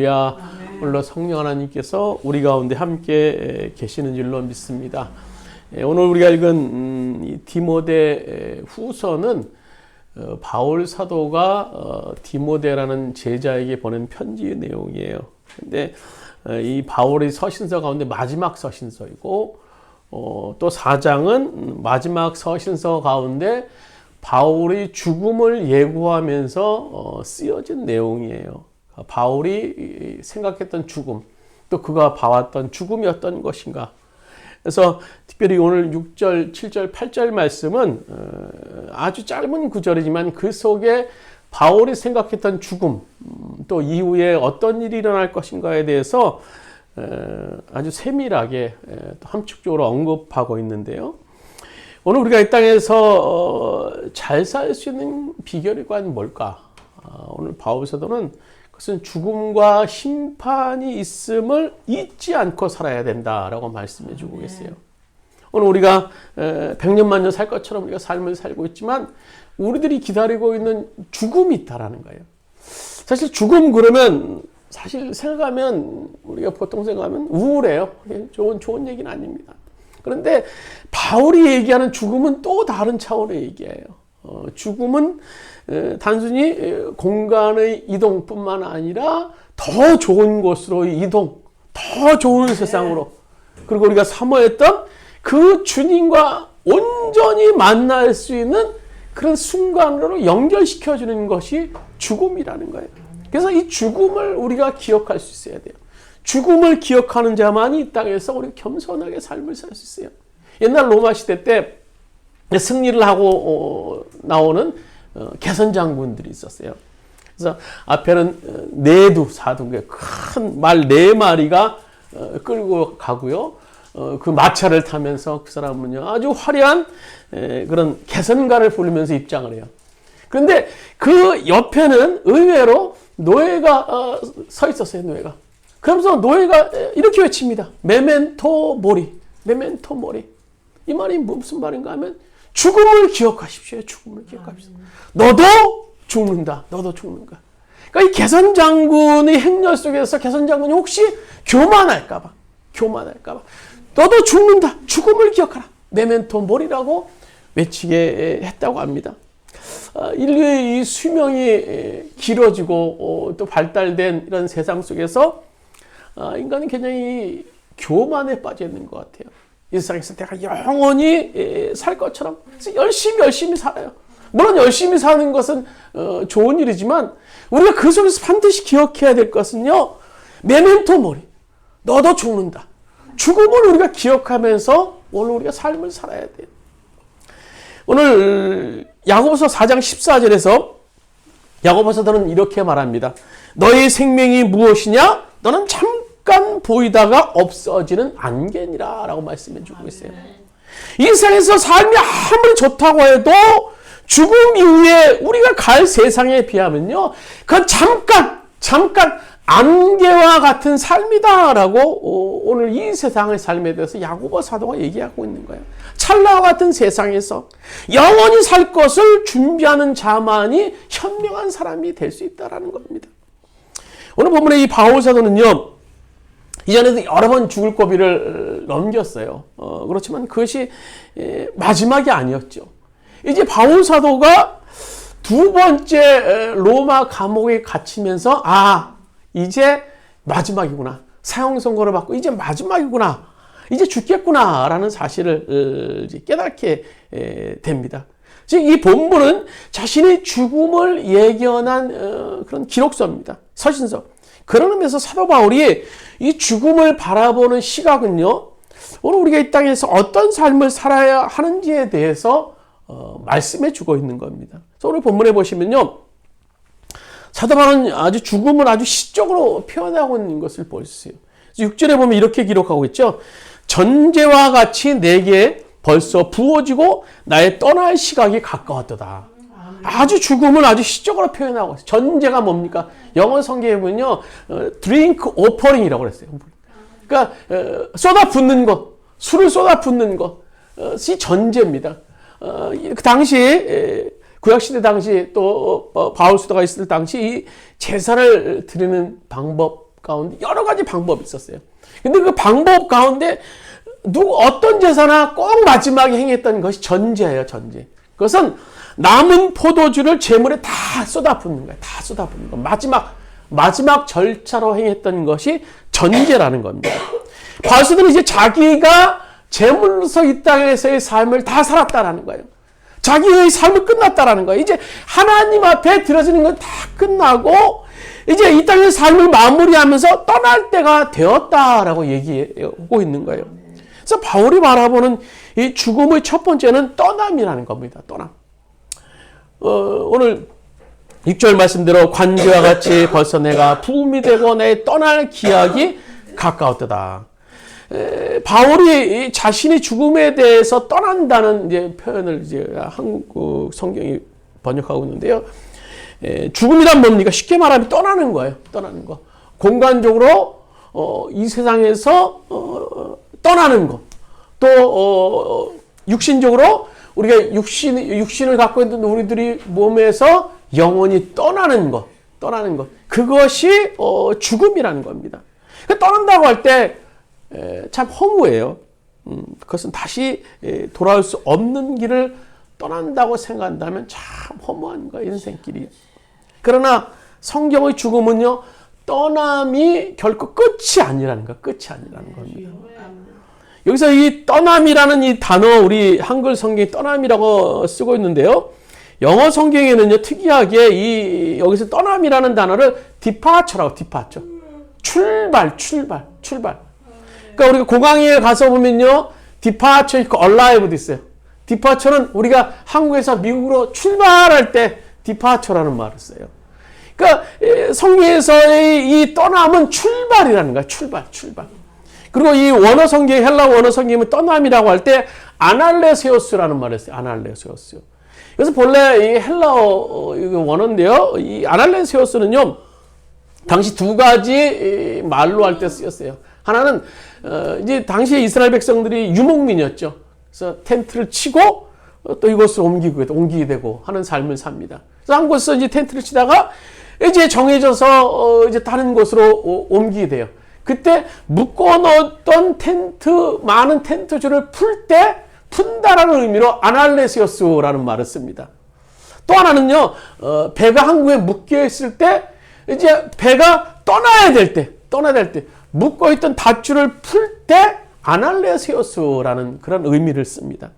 할렐루야. 오늘도 성령 하나님께서 우리 가운데 함께 계시는 줄로 믿습니다. 오늘 우리가 읽은 이 디모데 후서는 바울 사도가 디모데라는 제자에게 보낸 편지의 내용이에요. 근데 이 바울의 서신서 가운데 마지막 서신서이고 또 4장은 마지막 서신서 가운데 바울의 죽음을 예고하면서 쓰여진 내용이에요. 바울이 생각했던 죽음, 또 그가 봐왔던 죽음이 어떤 것인가. 그래서 특별히 오늘 6절, 7절, 8절 말씀은 아주 짧은 구절이지만 그 속에 바울이 생각했던 죽음, 또 이후에 어떤 일이 일어날 것인가에 대해서 아주 세밀하게 또 함축적으로 언급하고 있는데요. 오늘 우리가 이 땅에서 잘 살 수 있는 비결이 과연 뭘까? 오늘 바울 사도는 그것은 죽음과 심판이 있음을 잊지 않고 살아야 된다라고 말씀해 주고 계세요. 오늘 우리가 100년 만년 살 것처럼 우리가 삶을 살고 있지만 우리들이 기다리고 있는 죽음이 있다라는 거예요. 사실 죽음 그러면 사실 생각하면 우리가 보통 생각하면 우울해요. 좋은 얘기는 아닙니다. 그런데 바울이 얘기하는 죽음은 또 다른 차원의 얘기예요. 죽음은 단순히 공간의 이동뿐만 아니라 더 좋은 곳으로의 이동, 더 좋은 세상으로, 그리고 우리가 사모했던 그 주님과 온전히 만날 수 있는 그런 순간으로 연결시켜주는 것이 죽음이라는 거예요. 그래서 이 죽음을 우리가 기억할 수 있어야 돼요. 죽음을 기억하는 자만이 이 땅에서 우리가 겸손하게 삶을 살 수 있어요. 옛날 로마 시대 때 승리를 하고 나오는 개선 장군들이 있었어요. 그래서 앞에는 내두 사두 큰 말 4마리가 끌고 가고요. 그 마차를 타면서 그 사람은요 아주 화려한 그런 개선가를 부르면서 입장을 해요. 그런데 그 옆에는 의외로 노예가 서 있었어요. 노예가. 그러면서 노예가 이렇게 외칩니다. 메멘토 모리, 메멘토 모리. 이 말이 무슨 말인가 하면 죽음을 기억하십시오. 죽음을 기억하십시오. 너도 죽는다. 너도 죽는다. 그러니까 이 개선 장군의 행렬 속에서 개선 장군이 혹시 교만할까봐 너도 죽는다. 죽음을 기억하라. 메멘토 모리라고 외치게 했다고 합니다. 인류의 이 수명이 길어지고 또 발달된 이런 세상 속에서 인간은 굉장히 교만에 빠져 있는 것 같아요. 이 세상에서 내가 영원히 살 것처럼 열심히 살아요. 물론 열심히 사는 것은 좋은 일이지만 우리가 그 속에서 반드시 기억해야 될 것은요. 메멘토 모리. 너도 죽는다. 죽음을 우리가 기억하면서 오늘 우리가 삶을 살아야 돼요. 오늘 야고보서 4장 14절에서 야고보 사도는 이렇게 말합니다. 너의 생명이 무엇이냐? 너는 잠깐 보이다가 없어지는 안개니라 라고 말씀해 주고 있어요. 이 세상에서 삶이 아무리 좋다고 해도 죽음 이후에 우리가 갈 세상에 비하면요. 그건 잠깐 안개와 같은 삶이다 라고 오늘 이 세상의 삶에 대해서 야고보 사도가 얘기하고 있는 거예요. 찰나와 같은 세상에서 영원히 살 것을 준비하는 자만이 현명한 사람이 될 수 있다는 겁니다. 오늘 본문의 이 바울 사도는요. 이전에도 여러 번 죽을 고비를 넘겼어요. 그렇지만 그것이 마지막이 아니었죠. 이제 바울 사도가 두 번째 로마 감옥에 갇히면서 이제 마지막이구나. 사형 선고를 받고 이제 마지막이구나. 이제 죽겠구나 라는 사실을 깨닫게 됩니다. 즉 이 본문은 자신의 죽음을 예견한 그런 기록서입니다. 서신서. 그런 의미에서 사도 바울이 이 죽음을 바라보는 시각은요. 오늘 우리가 이 땅에서 어떤 삶을 살아야 하는지에 대해서 말씀해 주고 있는 겁니다. 그래서 오늘 본문에 보시면요. 사도 바울은 아주 죽음을 아주 시적으로 표현하고 있는 것을 볼 수 있어요. 6절에 보면 이렇게 기록하고 있죠. 전제와 같이 내게 벌써 부어지고 나의 떠날 시각이 가까웠도다. 아주 죽음을 아주 시적으로 표현하고 있어요. 전제가 뭡니까? 영어 성경에 보면요. drink offering이라고 그랬어요. 그러니까 쏟아붓는 것, 술을 쏟아붓는 것이 전제입니다. 그 당시에 구약시대 당시 또 바울 수도가 있을 당시 이 제사를 드리는 방법 가운데 여러 가지 방법이 있었어요. 근데 그 방법 가운데 어떤 제사나 꼭 마지막에 행했던 것이 전제예요, 전제. 그것은 남은 포도주를 제물에 다 쏟아붓는 거예요. 다 쏟아붓는 거. 마지막 절차로 행했던 것이 전제라는 겁니다. 바울사도는 이제 자기가 제물로서 이 땅에서의 삶을 다 살았다라는 거예요. 자기의 삶은 끝났다라는 거예요. 이제 하나님 앞에 드려지는 건 다 끝나고 이제 이 땅의 삶을 마무리하면서 떠날 때가 되었다라고 얘기하고 있는 거예요. 그래서 바울이 바라보는 이 죽음의 첫 번째는 떠남이라는 겁니다. 떠남. 오늘 6절 말씀대로 관계와 같이 벌써 내가 부음이 되고 내 떠날 기약이 가까웠다. 바울이 자신이 죽음에 대해서 떠난다는 이제 표현을 이제 한국 성경이 번역하고 있는데요. 죽음이란 뭡니까? 쉽게 말하면 떠나는 거예요. 떠나는 거. 공간적으로 이 세상에서 떠나는 거. 또 육신적으로 우리가 육신을 갖고 있는 우리들이 몸에서 영혼이 떠나는 것. 그것이 죽음이라는 겁니다. 떠난다고 할 때 참 허무해요. 그것은 다시 돌아올 수 없는 길을 떠난다고 생각한다면 참 허무한 거예요. 인생길이. 그러나 성경의 죽음은요. 떠남이 결코 끝이 아니라는 거. 끝이 아니라는 겁니다. 여기서 이 떠남이라는 이 단어 우리 한글 성경에 떠남이라고 쓰고 있는데요. 영어 성경에는요. 특이하게 여기서 떠남이라는 단어를 departure라고 departure. 출발. 그러니까 우리가 공항에 가서 보면요. departure 있고 arrive도 있어요. departure는 우리가 한국에서 미국으로 출발할 때 departure라는 말을 써요. 그러니까 성경에서의 이 떠남은 출발이라는 거야. 출발. 그리고 이 원어 성경, 헬라 원어 성경은 떠남이라고 할 때 아날레세오스라는 말을 써요. 아날레세오스. 그래서 본래 이 헬라어 원어인데요. 이 아날레세오스는요. 당시 두 가지 말로 할 때 쓰였어요. 하나는 이제 당시에 이스라엘 백성들이 유목민이었죠. 그래서 텐트를 치고 또 이곳으로 옮기게 되고 하는 삶을 삽니다. 그래서 한 곳에서 이제 텐트를 치다가 이제 정해져서 이제 다른 곳으로 옮기게 돼요. 그때 묶어놓던 많은 텐트줄을 푼다라는 의미로 아날레시오스라는 말을 씁니다. 또 하나는요, 배가 항구에 묶여 있을 때, 이제 배가 떠나야 될 때, 묶어있던 닷줄을 풀 때 아날레시오스라는 그런 의미를 씁니다.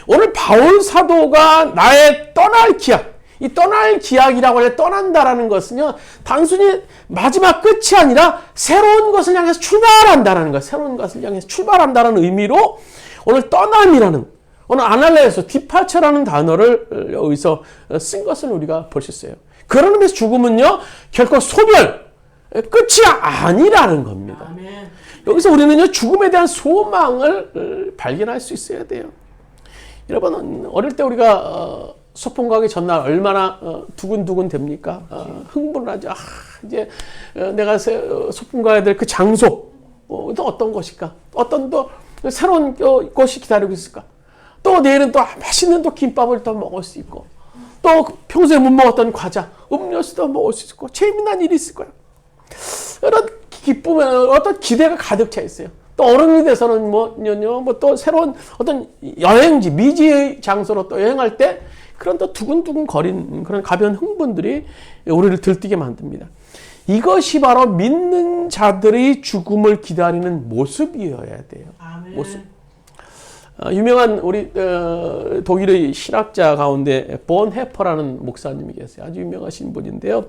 오늘 바울 사도가 나의 떠날 기약, 이 떠날 기약이라고 해 떠난다라는 것은요, 단순히 마지막 끝이 아니라 새로운 것을 향해서 출발한다라는 것, 새로운 것을 향해서 출발한다는 의미로 오늘 떠남이라는, 오늘 아날레에서 디파처라는 단어를 여기서 쓴 것을 우리가 볼 수 있어요. 그런 의미에서 죽음은요, 결코 소멸, 끝이 아니라는 겁니다. 아멘. 여기서 우리는요, 죽음에 대한 소망을 발견할 수 있어야 돼요. 여러분, 어릴 때 우리가 소풍 가기 전날 얼마나 두근두근 됩니까? 흥분을 하죠. 이제 내가 소풍 가야 될 그 장소, 또 어떤 것일까? 어떤 또 새로운 것이 기다리고 있을까? 또 내일은 또 맛있는 또 김밥을 또 먹을 수 있고, 또 평소에 못 먹었던 과자, 음료수도 먹을 수 있고, 재미난 일이 있을 거야. 이런 기쁨에 어떤 기대가 가득 차 있어요. 또 어른이 돼서는 또 새로운 어떤 여행지, 미지의 장소로 또 여행할 때 그런 또 두근두근 거린 그런 가벼운 흥분들이 우리를 들뜨게 만듭니다. 이것이 바로 믿는 자들의 죽음을 기다리는 모습이어야 돼요. 아멘. 모습. 유명한 우리 독일의 신학자 가운데 본헤퍼라는 목사님이 계세요. 아주 유명하신 분인데요.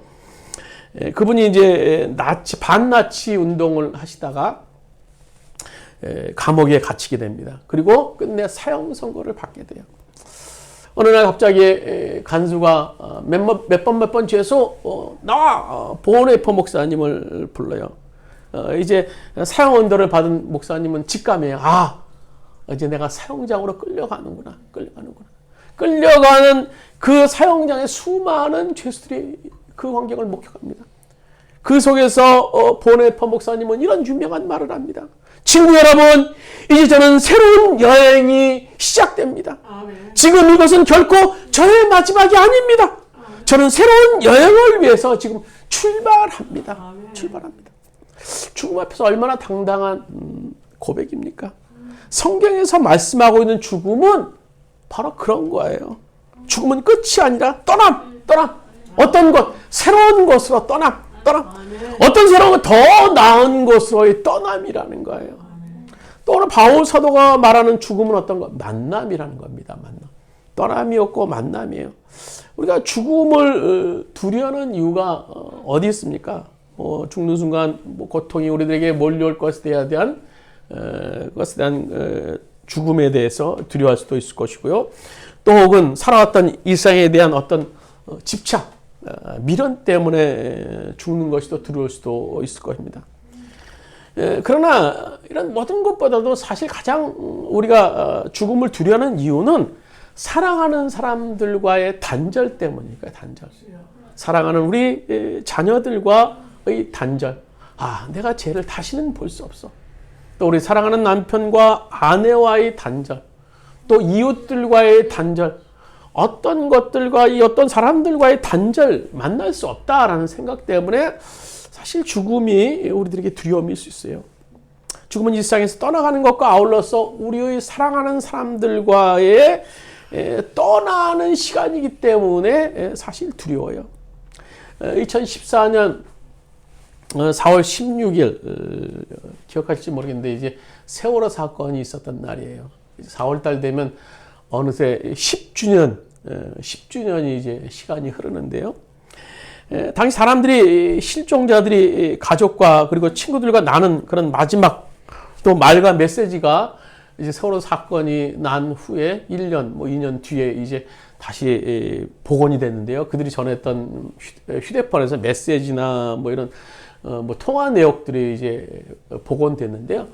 그분이 이제 반나치 운동을 하시다가 감옥에 gat히게 됩니다. 그리고 끝내 사형 선고를 받게 돼요. 어느 날 갑자기 간수가 몇 번 죄수 나와 본헤퍼 목사님을 불러요. 이제 사형 언도를 받은 목사님은 직감해요. 이제 내가 사형장으로 끌려가는구나. 끌려가는 그 사형장에 수많은 죄수들이 그 환경을 목격합니다. 그 속에서 본헤퍼 목사님은 이런 유명한 말을 합니다. 친구 여러분, 이제 저는 새로운 여행이 시작됩니다. 아멘. 지금 이것은 결코 저의 마지막이 아닙니다. 저는 새로운 여행을 위해서 지금 출발합니다. 아멘. 출발합니다. 죽음 앞에서 얼마나 당당한 고백입니까? 성경에서 말씀하고 있는 죽음은 바로 그런 거예요. 죽음은 끝이 아니라 떠남. 어떤 것, 새로운 것으로 떠남. 어떤 새로운 더 나은 것으로의 떠남이라는 거예요. 또 오늘 바울 사도가 말하는 죽음은 어떤 것? 만남이라는 겁니다. 만남. 떠남이 없고 만남이에요. 우리가 죽음을 두려워하는 이유가 어디 있습니까? 죽는 순간 고통이 우리들에게 몰려올 것에 대한 죽음에 대해서 두려워할 수도 있을 것이고요. 또 혹은 살아왔던 일상에 대한 어떤 집착, 미련 때문에 죽는 것이 더 두려울 수도 있을 것입니다. 그러나 이런 모든 것보다도 사실 가장 우리가 죽음을 두려워하는 이유는 사랑하는 사람들과의 단절 때문이니까요. 단절. 사랑하는 우리 자녀들과의 단절. 내가 쟤를 다시는 볼 수 없어. 또 우리 사랑하는 남편과 아내와의 단절. 또 이웃들과의 단절. 어떤 것들과 이 어떤 사람들과의 단절 만날 수 없다라는 생각 때문에 사실 죽음이 우리들에게 두려움일 수 있어요. 죽음은 일상에서 떠나가는 것과 아울러서 우리의 사랑하는 사람들과의 떠나는 시간이기 때문에 사실 두려워요. 2014년 4월 16일 기억하실지 모르겠는데 이제 세월호 사건이 있었던 날이에요. 4월달 되면 어느새 10주년이 이제 시간이 흐르는데요. 당시 사람들이 실종자들이 가족과 그리고 친구들과 나눈 그런 마지막 또 말과 메시지가 이제 세월호 사건이 난 후에 1년, 2년 뒤에 이제 다시 복원이 됐는데요. 그들이 전했던 휴대폰에서 메시지나 이런 통화 내역들이 이제 복원됐는데요.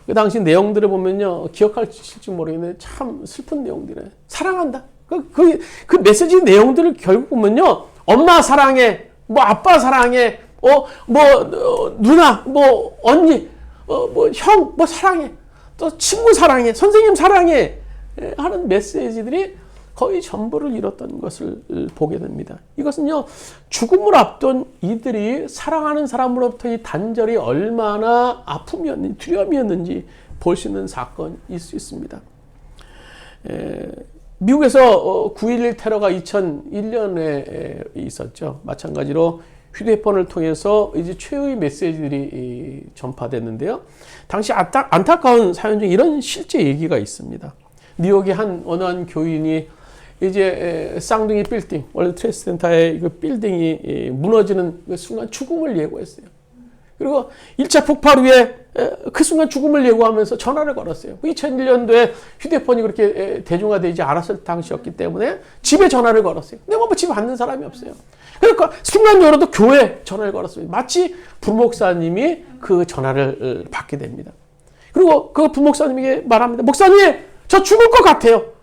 그 당시 내용들을 보면요, 기억하실지 모르겠는데 참 슬픈 내용들이에요. 사랑한다. 그 메시지 내용들을 결국 보면요, 엄마 사랑해, 아빠 사랑해, 누나, 언니, 형, 사랑해, 또 친구 사랑해, 선생님 사랑해 하는 메시지들이 거의 전부를 잃었던 것을 보게 됩니다. 이것은요, 죽음을 앞둔 이들이 사랑하는 사람으로부터의 단절이 얼마나 아픔이었는지, 두려움이었는지 볼 수 있는 사건일 수 있습니다. 미국에서 9.11 테러가 2001년에 있었죠. 마찬가지로 휴대폰을 통해서 이제 최후의 메시지들이 전파됐는데요. 당시 안타까운 사연 중에 이런 실제 얘기가 있습니다. 뉴욕의 어느 한 교인이 이제 쌍둥이 빌딩, 월드 트레이드 센터의 그 빌딩이 무너지는 그 순간 죽음을 예고했어요. 그리고 1차 폭발 후에 그 순간 죽음을 예고하면서 전화를 걸었어요. 2001년도에 휴대폰이 그렇게 대중화되지 않았을 당시였기 때문에 집에 전화를 걸었어요. 근데 집에 받는 사람이 없어요. 그러니까 순간적으로도 교회에 전화를 걸었습니다. 마치 부목사님이 그 전화를 받게 됩니다. 그리고 그 부목사님에게 말합니다. 목사님, 저 죽을 것 같아요.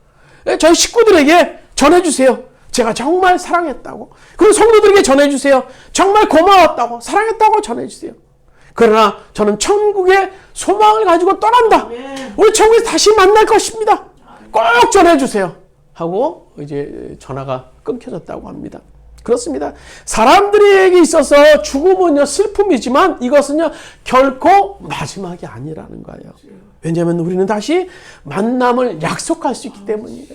저희 식구들에게 전해주세요. 제가 정말 사랑했다고. 그리고 성도들에게 전해주세요. 정말 고마웠다고, 사랑했다고 전해주세요. 그러나 저는 천국의 소망을 가지고 떠난다. 우리 천국에서 다시 만날 것입니다. 꼭 전해주세요. 하고 이제 전화가 끊겨졌다고 합니다. 그렇습니다. 사람들에게 있어서 죽음은요, 슬픔이지만 이것은요, 결코 마지막이 아니라는 거예요. 왜냐하면 우리는 다시 만남을 약속할 수 있기 때문이에요.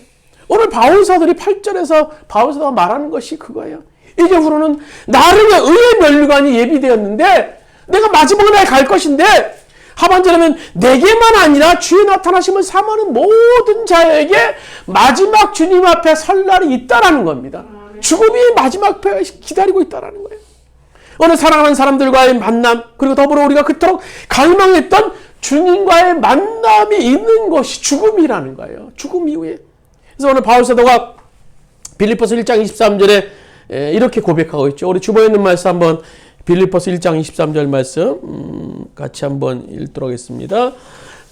오늘 바울사들이 8절에서 바울사가 말하는 것이 그거예요. 이제 후로는 나를 위해 의의 면류관이 예비되었는데 내가 마지막 날 갈 것인데, 하반절에는 내게만 아니라 주의 나타나심을 사모하는 모든 자에게 마지막 주님 앞에 설 날이 있다라는 겁니다. 죽음이 마지막 앞에 기다리고 있다라는 거예요. 오늘 사랑하는 사람들과의 만남, 그리고 더불어 우리가 그토록 갈망했던 주님과의 만남이 있는 것이 죽음이라는 거예요. 죽음 이후에. 그래서 오늘 바울사도가 빌립보서 1장 23절에 이렇게 고백하고 있죠. 우리 주보에 있는 말씀 한번, 빌립보서 1장 23절 말씀 같이 한번 읽도록 하겠습니다.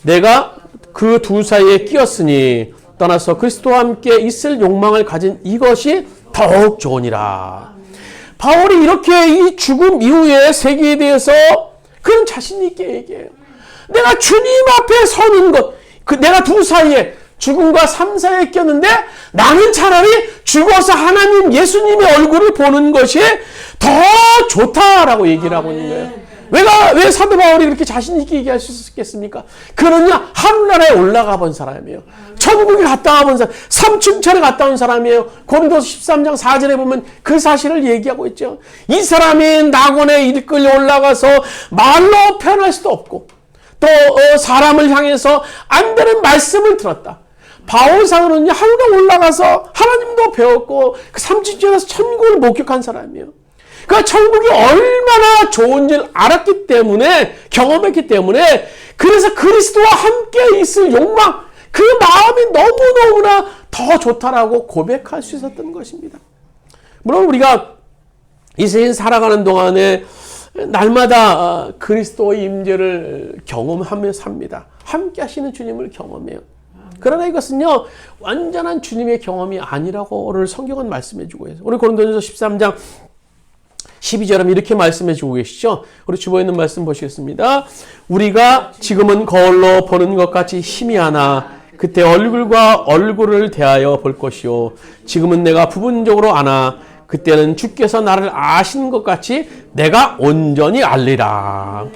내가 그 둘 사이에 끼었으니 떠나서 그리스도와 함께 있을 욕망을 가진 이것이 더욱 좋으니라. 바울이 이렇게 이 죽음 이후의 세계에 대해서 그런 자신 있게 얘기해요. 내가 주님 앞에 서는 것, 내가 두 사이에, 죽음과 삶 사이에 꼈는데 나는 차라리 죽어서 하나님 예수님의 얼굴을 보는 것이 더 좋다라고 얘기를 하고 있는 거예요. 왜 사도 바울이 그렇게 자신 있게 얘기할 수 있었겠습니까? 그는요, 하늘나라에 올라가 본 사람이에요. 천국에 갔다 와본 사람, 삼층천에 갔다 온 사람이에요. 고린도서 13장 4절에 보면 그 사실을 얘기하고 있죠. 이 사람이 낙원에 이끌려 올라가서 말로 표현할 수도 없고, 또 사람을 향해서 안 되는 말씀을 들었다. 바울사도는요, 하늘에 올라가서 하나님도 배웠고 그 삼층천에서 천국을 목격한 사람이에요. 그 천국이 얼마나 좋은지를 알았기 때문에, 경험했기 때문에, 그래서 그리스도와 함께 있을 욕망, 그 마음이 너무너무나 더 좋다라고 고백할 수 있었던 것입니다. 물론 우리가 이 세상 살아가는 동안에 날마다 그리스도의 임재를 경험하며 삽니다. 함께 하시는 주님을 경험해요. 그러나 이것은요, 완전한 주님의 경험이 아니라고 오늘 성경은 말씀해 주고 있어요. 우리 고린도전서 13장 12절은 이렇게 말씀해 주고 계시죠. 우리 주보에 있는 말씀 보시겠습니다. 우리가 지금은 거울로 보는 것 같이 희미하나 그때 얼굴과 얼굴을 대하여 볼 것이요. 지금은 내가 부분적으로 아나 그때는 주께서 나를 아신 것 같이 내가 온전히 알리라.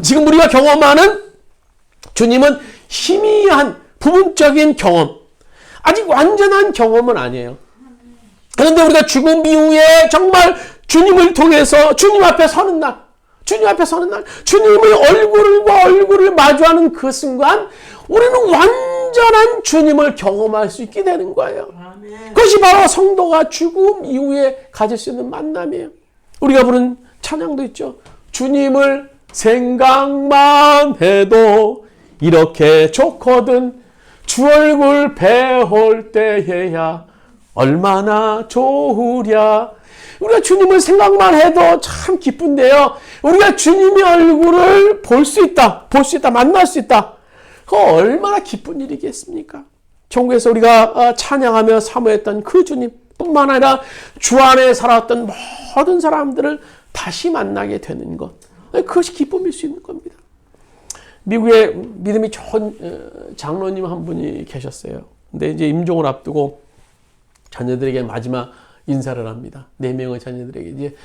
지금 우리가 경험하는 주님은 희미한 부분적인 경험, 아직 완전한 경험은 아니에요. 그런데 우리가 죽음 이후에 정말 주님을 통해서 주님 앞에 서는 날, 주님의 얼굴과 얼굴을 마주하는 그 순간 우리는 완전한 주님을 경험할 수 있게 되는 거예요. 아멘. 그것이 바로 성도가 죽음 이후에 가질 수 있는 만남이에요. 우리가 부른 찬양도 있죠. 주님을 생각만 해도 이렇게 좋거든 주 얼굴 배울 때에야 얼마나 좋으랴. 우리가 주님을 생각만 해도 참 기쁜데요. 우리가 주님의 얼굴을 볼 수 있다, 만날 수 있다. 그거 얼마나 기쁜 일이겠습니까? 천국에서 우리가 찬양하며 사모했던 그 주님뿐만 아니라 주 안에 살았던 모든 사람들을 다시 만나게 되는 것. 그것이 기쁨일 수 있는 겁니다. 미국에 믿음이 좋은 장로님 한 분이 계셨어요. 근데 이제 임종을 앞두고 자녀들에게 마지막 인사를 합니다. 4명의 자녀들에게 이제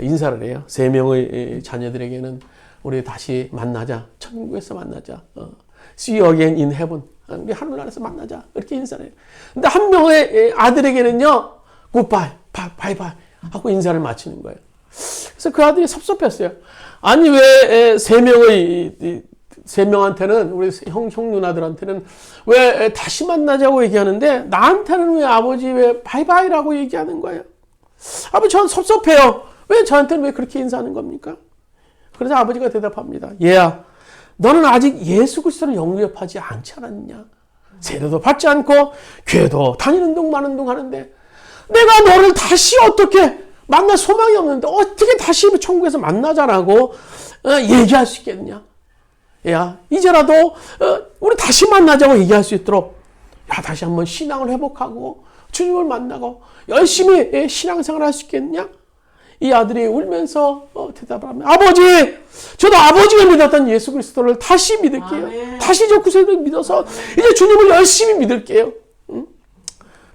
인사를 해요. 3명의 자녀들에게는 우리 다시 만나자. 천국에서 만나자. See you again in heaven. 우리 하늘나라에서 만나자. 이렇게 인사를 해요. 근데 한 명의 아들에게는요, goodbye, bye 하고 인사를 마치는 거예요. 그래서 그 아들이 섭섭했어요. 아니, 왜 3명한테는, 우리 형 누나들한테는 왜 다시 만나자고 얘기하는데, 나한테는 왜 아버지 왜 바이바이라고 얘기하는 거예요? 아버지, 저는 섭섭해요. 왜 저한테는 왜 그렇게 인사하는 겁니까? 그래서 아버지가 대답합니다. 얘야, 너는 아직 예수 그리스도를 영접하지 않지 않았느냐? 세례도 받지 않고 교회도 다니는 둥 마는 둥 하는데 내가 너를 다시 어떻게 만날 소망이 없는데 어떻게 다시 천국에서 만나자라고 얘기할 수 있겠느냐? 야, 이제라도 우리 다시 만나자고 얘기할 수 있도록 다시 한번 신앙을 회복하고 주님을 만나고 열심히 신앙생활 할 수 있겠느냐? 이 아들이 울면서 대답을 합니다. 아버지, 저도 아버지가 믿었던 예수 그리스도를 다시 믿을게요. 아멘. 다시 저 구세주를 믿어서 이제 주님을 열심히 믿을게요. 응?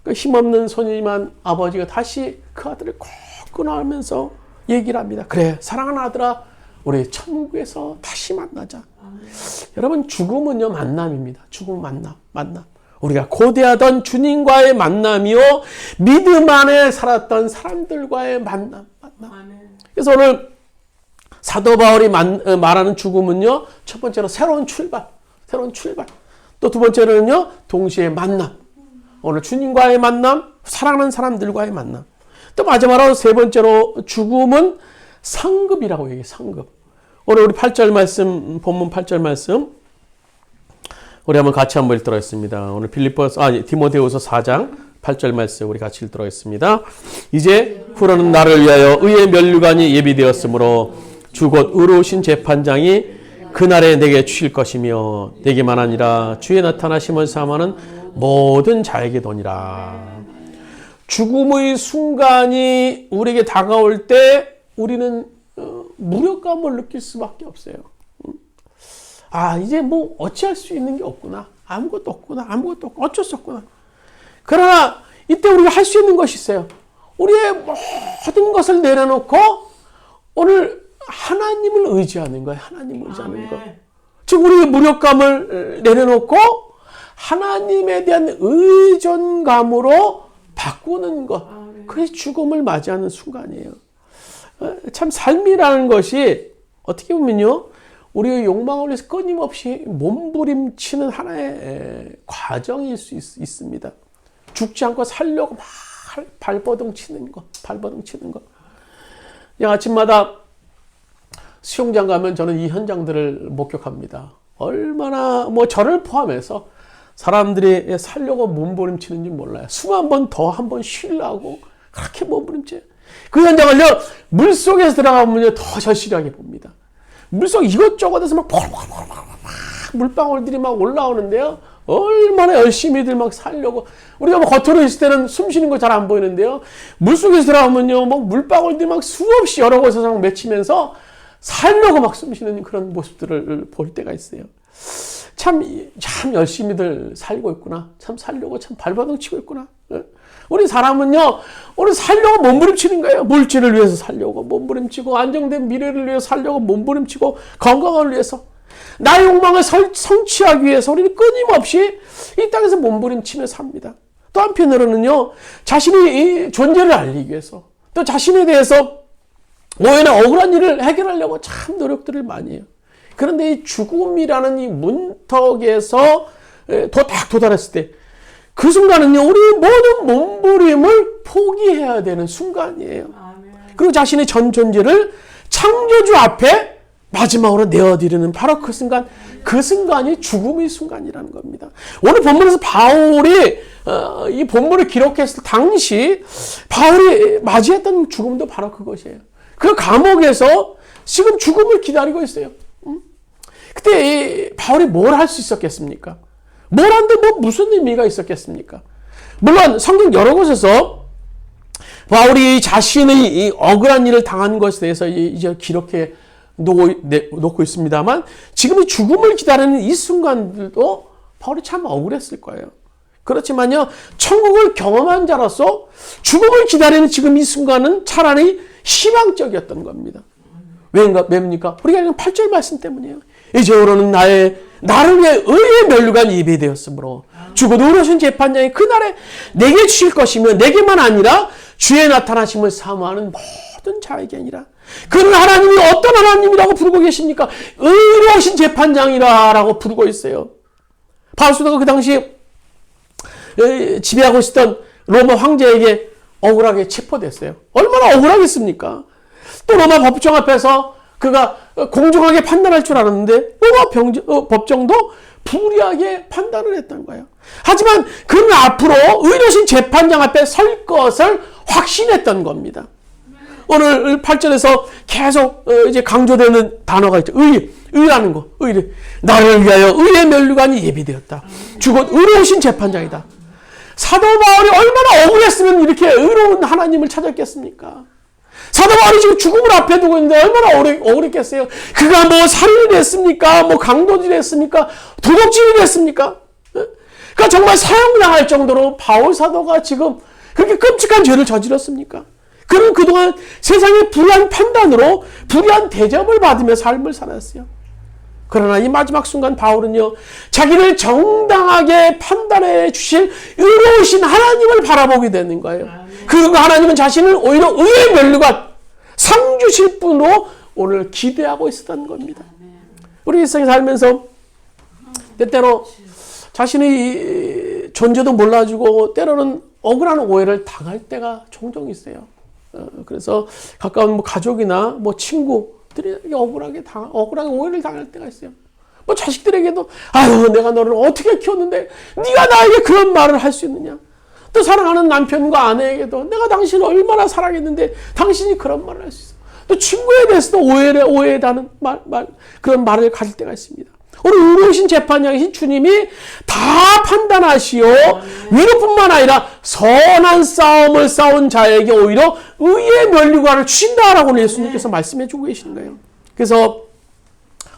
그 힘없는 소년이만 아버지가 다시 그 아들을 꼭 끊어하면서 얘기를 합니다. 그래, 사랑하는 아들아, 우리 천국에서 다시 만나자. 아멘. 여러분, 죽음은요, 만남입니다. 죽음은 만남. 우리가 고대하던 주님과의 만남이요, 믿음 안에 살았던 사람들과의 만남. 그래서 오늘 사도 바울이 말하는 죽음은요, 첫 번째로 새로운 출발. 또 두 번째로는요, 동시에 만남. 오늘 주님과의 만남, 사랑하는 사람들과의 만남. 또 마지막으로 세 번째로 죽음은 상급이라고 얘기해요. 상급. 오늘 우리 8절 말씀, 본문 8절 말씀 우리 한번 같이 한번 읽도록 하겠습니다. 오늘 디모데후서 4장 8절 말씀 우리 같이 읽도록 하겠습니다. 이제 후로는 나를 위하여 의의 면류관이 예비되었으므로 주 곧 의로우신 재판장이 그날에 내게 주실 것이며 내게만 아니라 주의 나타나심을 사모하는 모든 자에게 도니라. 죽음의 순간이 우리에게 다가올 때 우리는 무력감을 느낄 수밖에 없어요. 이제 뭐 어찌할 수 있는 게 없구나. 아무것도 없고 어쩔 수 없구나. 그러나 이때 우리가 할 수 있는 것이 있어요. 우리의 모든 것을 내려놓고 오늘 하나님을 의지하는 거예요. 하나님을 의지하는 거. 즉 우리의 무력감을 내려놓고 하나님에 대한 의존감으로 바꾸는 것. 그게 죽음을 맞이하는 순간이에요. 참 삶이라는 것이 어떻게 보면요, 우리의 욕망을 위해서 끊임없이 몸부림치는 하나의 과정일 수 있습니다. 죽지 않고 살려고 막 발버둥 치는 것. 아침마다 수영장 가면 저는 이 현장들을 목격합니다. 얼마나 저를 포함해서 사람들이 살려고 몸부림치는지 몰라요. 숨 한 번 더 한 번 쉬려고 그렇게 몸부림쳐요. 그 현장을요, 물속에서 들어가면요 더 절실하게 봅니다. 물속 이것저것에서 막 물방울들이 막 올라오는데요. 얼마나 열심히들 막 살려고. 우리가 겉으로 있을 때는 숨 쉬는 거 잘 안 보이는데요. 물속에서 들어가면요, 막 물방울들이 막 수없이 여러 곳에서 막 맺히면서 살려고 막 숨 쉬는 그런 모습들을 볼 때가 있어요. 참 열심히들 살고 있구나. 참 살려고 참 발버둥 치고 있구나. 우리 사람은요, 오늘 살려고 몸부림치는 거예요. 물질을 위해서 살려고 몸부림치고, 안정된 미래를 위해서 살려고 몸부림치고, 건강을 위해서, 나의 욕망을 성취하기 위해서 우리는 끊임없이 이 땅에서 몸부림치며 삽니다. 또 한편으로는요, 자신의 존재를 알리기 위해서, 또 자신에 대해서 오해나 억울한 일을 해결하려고 참 노력들을 많이 해요. 그런데 이 죽음이라는 이 문턱에서 딱 도달했을 때, 그 순간은요, 우리 모든 몸부림을 포기해야 되는 순간이에요. 그리고 자신의 전 존재를 창조주 앞에 마지막으로 내어드리는 바로 그 순간, 그 순간이 죽음의 순간이라는 겁니다. 오늘 본문에서 바울이 이 본문을 기록했을 당시 바울이 맞이했던 죽음도 바로 그것이에요. 그 감옥에서 지금 죽음을 기다리고 있어요. 그때 바울이 뭘 할 수 있었겠습니까? 뭘 한데 무슨 의미가 있었겠습니까? 물론 성경 여러 곳에서 바울이 자신의 이 억울한 일을 당한 것에 대해서 이제 기록해 놓고 있습니다만, 지금 이 죽음을 기다리는 이 순간들도 바울이 참 억울했을 거예요. 그렇지만요, 천국을 경험한 자로서 죽음을 기다리는 지금 이 순간은 차라리 희망적이었던 겁니다. 왜입니까? 우리가 읽은 8절 말씀 때문이에요. 이제로는 나를 위해 의의 면류관 예배되었으므로 죽어도 의로우신 재판장이 그날에 내게 주실 것이며, 내게만 아니라 주의 나타나심을 사모하는 모든 자에게 아니라. 그는 하나님이 어떤 하나님이라고 부르고 계십니까? 의로우신 재판장이라고 부르고 있어요. 바울 사도가 그 당시 지배하고 있었던 로마 황제에게 억울하게 체포됐어요. 얼마나 억울하겠습니까? 또 로마 법정 앞에서 그가 공정하게 판단할 줄 알았는데 로마 법정도 불리하게 판단을 했던 거예요. 하지만 그는 앞으로 의로우신 재판장 앞에 설 것을 확신했던 겁니다. 오늘 8절에서 계속 이제 강조되는 단어가 있죠. 의라는 거. 의. 나를 위하여 의의 면류관이 예비되었다. 죽은 의로우신 재판장이다. 사도 바울이 얼마나 억울했으면 이렇게 의로운 하나님을 찾았겠습니까? 사도 바울이 지금 죽음을 앞에 두고 있는데 얼마나 억울했겠어요? 그가 살인을 했습니까? 강도질을 했습니까? 도둑질을 했습니까? 그러니까 정말 사형당할 정도로 바울 사도가 지금 그렇게 끔찍한 죄를 저질렀습니까? 그는 그동안 세상의 불의한 판단으로 불의한 대접을 받으며 삶을 살았어요. 그러나 이 마지막 순간 바울은요, 자기를 정당하게 판단해 주실 의로우신 하나님을 바라보게 되는 거예요. 그 하나님은 자신을 오히려 의의 면류관, 상 주실 분으로 오늘 기대하고 있었던 겁니다. 우리 일생에 살면서 때때로 자신의 존재도 몰라주고 때로는 억울한 오해를 당할 때가 종종 있어요. 그래서 가까운 가족이나 친구들이 억울하게 오해를 당할 때가 있어요. 자식들에게도 아유, 내가 너를 어떻게 키웠는데 네가 나에게 그런 말을 할 수 있느냐. 또 사랑하는 남편과 아내에게도 내가 당신을 얼마나 사랑했는데 당신이 그런 말을 할 수 있어. 또 친구에 대해서도 오해다는 그런 말을 가질 때가 있습니다. 오늘 의로우신 재판장이신 주님이 다 판단하시오. 위로뿐만 아니라 선한 싸움을 싸운 자에게 오히려 의의 면류관을 주신다라고 예수님께서 말씀해 주고 계시는 거예요. 그래서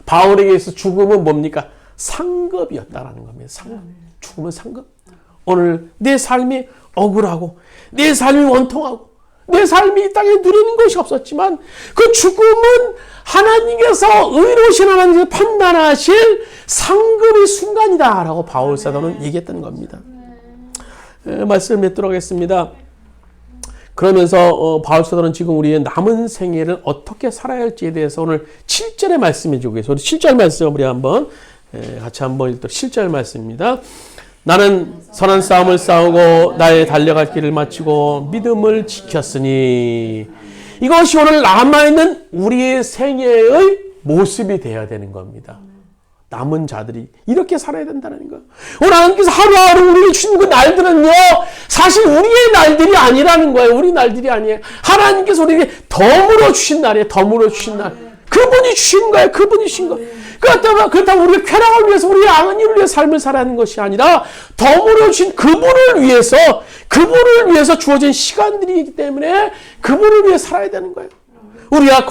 바울에게 있어서 죽음은 뭡니까? 상급이었다라는 겁니다. 죽음은 상급. 오늘 내 삶이 억울하고 내 삶이 원통하고 내 삶이 이 땅에 누리는 것이 없었지만 그 죽음은 하나님께서 의로우신 하나님께서 판단하실 상급의 순간이다라고 바울 사도는 얘기했던 겁니다. 말씀을 맺도록 하겠습니다. 그러면서 바울 사도는 지금 우리의 남은 생애를 어떻게 살아야 할지에 대해서 오늘 7절에 말씀해 주고 계세요. 7절 말씀 우리 한번 같이 한번 읽도록 7절 말씀입니다. 나는 선한 싸움을 싸우고 나의 달려갈 길을 마치고 믿음을 지켰으니 이것이 오늘 남아있는 우리의 생애의 모습이 되어야 되는 겁니다. 남은 자들이 이렇게 살아야 된다는 거예요. 오늘 하나님께서 하루하루 우리에게 주신 그 날들은요, 사실 우리의 날들이 아니라는 거예요. 우리 날들이 아니에요. 하나님께서 우리에게 덤으로 주신 날이에요. 덤으로 주신 날. 그분이 주신 거예요. 그분이 주신 거. 그렇다고 우리가 쾌락을 위해서, 우리의 악한 일을 위해서 삶을 살아야 하는 것이 아니라 덤으로 주신 그분을 위해서 주어진 시간들이기 때문에 그분을 위해 살아야 되는 거예요. 우리가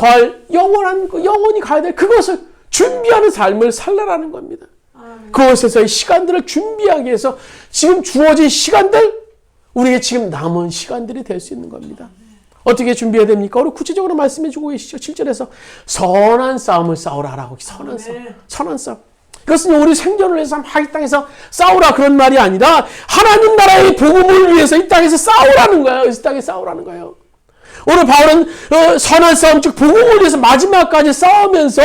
영원히 가야 될 그것을 준비하는 삶을 살라라는 겁니다. 그것에서의 시간들을 준비하기 위해서 지금 주어진 시간들, 우리에게 지금 남은 시간들이 될 수 있는 겁니다. 어떻게 준비해야 됩니까? 우리 구체적으로 말씀해 주고 계시죠. 7절에서 선한 싸움을 싸우라라고. 선한 싸움. 그것은 우리 생존을 위해서 이 땅에서 싸우라 그런 말이 아니라 하나님 나라의 복음을 위해서 이 땅에서 싸우라는 거예요. 이 땅에 싸우라는 거예요. 오늘 바울은 선한 싸움, 즉 복음을 위해서 마지막까지 싸우면서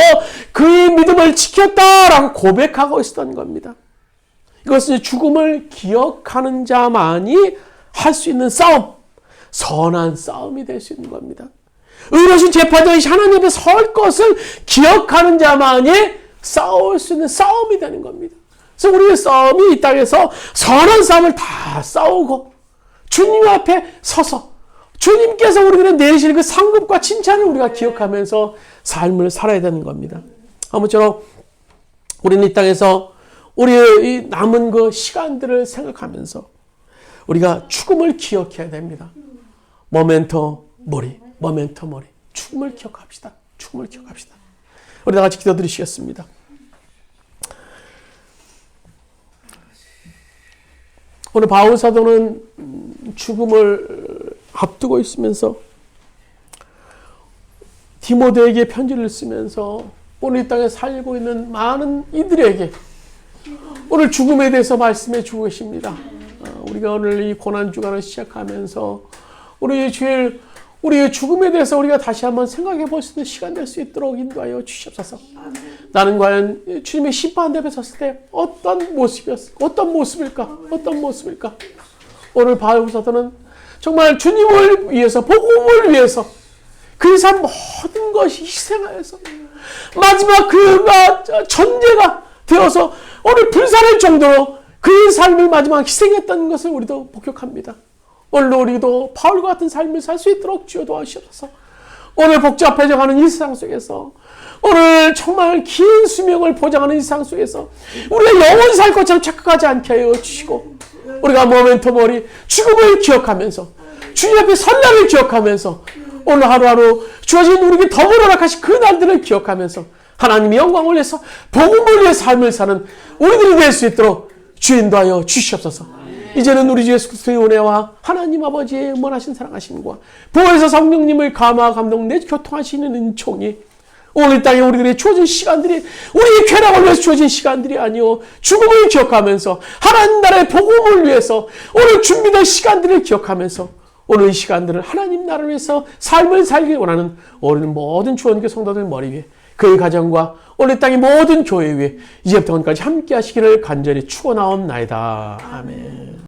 그의 믿음을 지켰다라고 고백하고 있었던 겁니다. 이것은 죽음을 기억하는 자만이 할 수 있는 싸움, 선한 싸움이 될 수 있는 겁니다. 의로우신 재판장이신 하나님 앞에 설 것을 기억하는 자만이 싸울 수 있는 싸움이 되는 겁니다. 그래서 우리의 싸움이 이 땅에서 선한 싸움을 다 싸우고 주님 앞에 서서 주님께서 우리에게 내리시는 그 상급과 칭찬을 우리가 기억하면서 삶을 살아야 되는 겁니다. 아무쪼록 우리는 이 땅에서 우리의 이 남은 그 시간들을 생각하면서 우리가 죽음을 기억해야 됩니다. 모멘토 모리. 죽음을 기억합시다. 우리 다 같이 기도드리시겠습니다. 오늘 바울 사도는 죽음을 앞두고 있으면서 디모데에게 편지를 쓰면서 오늘 이 땅에 살고 있는 많은 이들에게 오늘 죽음에 대해서 말씀해 주고 계십니다. 우리가 오늘 이 고난주간을 시작하면서 우리의 죽음에 대해서 우리가 다시 한번 생각해 볼 수 있는 시간 될 수 있도록 인도하여 주시옵소서. 나는 과연 주님의 심판 앞에 섰을 때 어떤 모습일까? 오늘 바울 사도는 정말 주님을 위해서, 복음을 위해서 그 이상 모든 것이 희생하여서 마지막 그가 전제가 되어서 오늘 불살할 정도로 그의 삶을 마지막 희생했다는 것을 우리도 목격합니다. 오늘 우리도 바울과 같은 삶을 살 수 있도록 주여 도와주셔서 오늘 복잡해져가는 이 세상 속에서, 오늘 정말 긴 수명을 보장하는 이 세상 속에서 우리가 영원히 살 것처럼 착각하지 않게 하여 주시고, 우리가 모멘토 모리 죽음을 기억하면서 주님 앞에 설날을 기억하면서 오늘 하루하루 주어진 우리에게 덤으로 허락하신 그 날들을 기억하면서 하나님의 영광을 위해서 복음을 위해 삶을 사는 우리들이 될 수 있도록 주인도하여 주시옵소서. 이제는 우리 주 예수 그리스도의 은혜와 하나님 아버지의 원하신 사랑하심과 보혜사 성령님의 감화 감동 내 교통하시는 은총이 오늘 땅에 우리들의 주어진 시간들이 우리의 쾌락을 위해서 주어진 시간들이 아니오 죽음을 기억하면서 하나님 나라의 복음을 위해서 오늘 준비된 시간들을 기억하면서 오늘 이 시간들을 하나님 나라를 위해서 삶을 살기 원하는 오늘 모든 주원교 성도들 머리 위에 그의 가정과 오늘 땅의 모든 교회 위에 이제부터 오늘까지 함께 하시기를 간절히 축원하옵나이다. 아멘.